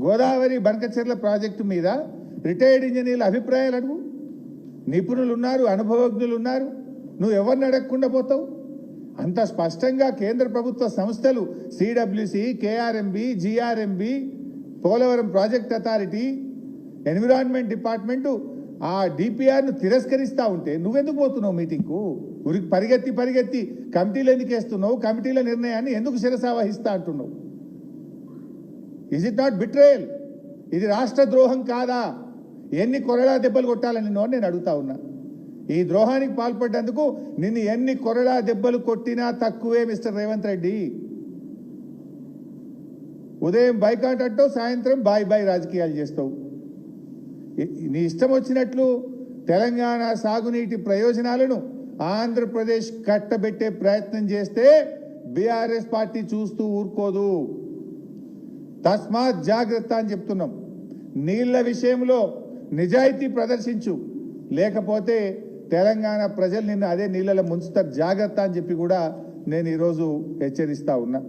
Godavari Banakacherla project మీద retired ఇంజనీర్ల అభిప్రాయాలు అడుగు. నిపుణులు ఉన్నారు, అనుభవజ్ఞులు ఉన్నారు. నువ్వు ఎవరిని అడగకుండా పోతావు? అంత స్పష్టంగా కేంద్ర ప్రభుత్వ సంస్థలు CWC, KRMB, GRMB, Polavaram project authority, environment department ఆ డిపిఆర్ను తిరస్కరిస్తూ ఉంటే నువ్వెందుకు పోతున్నావు మీటింగ్కు? ఉరికి పరిగెత్తి కమిటీలు ఎందుకు వేస్తున్నావు? కమిటీల నిర్ణయాన్ని ఎందుకు శిరసావహిస్తా అంటున్నావు? Is it not betrayal? ఇది రాష్ట్ర ద్రోహం కాదా? ఎన్ని కొరడా దెబ్బలు కొట్టాలని నేను అడుగుతా ఉన్నా. ఈ ద్రోహానికి పాల్పడ్డందుకు నిన్ను ఎన్ని కొరడా దెబ్బలు కొట్టినా తక్కువే మిస్టర్ రేవంత్ రెడ్డి. ఉదయం బైకాట్ అంటావు, సాయంత్రం బాయ్ రాజకీయాలు చేస్తావు. నీ ఇష్టం వచ్చినట్లు తెలంగాణ సాగునీటి ప్రయోజనాలను ఆంధ్రప్రదేశ్ కట్టబెట్టే ప్రయత్నం చేస్తే బీఆర్ఎస్ పార్టీ చూస్తూ ఊరుకోదు. తస్మాత్ జాగ్రత్త అని చెప్తున్నాం. నీళ్ల విషయంలో నిజాయితీ ప్రదర్శించు, లేకపోతే తెలంగాణ ప్రజలు నిన్ను అదే నీళ్ళలో ముంచుతారు. జాగ్రత్త అని చెప్పి కూడా నేను ఈరోజు హెచ్చరిస్తా ఉన్నా.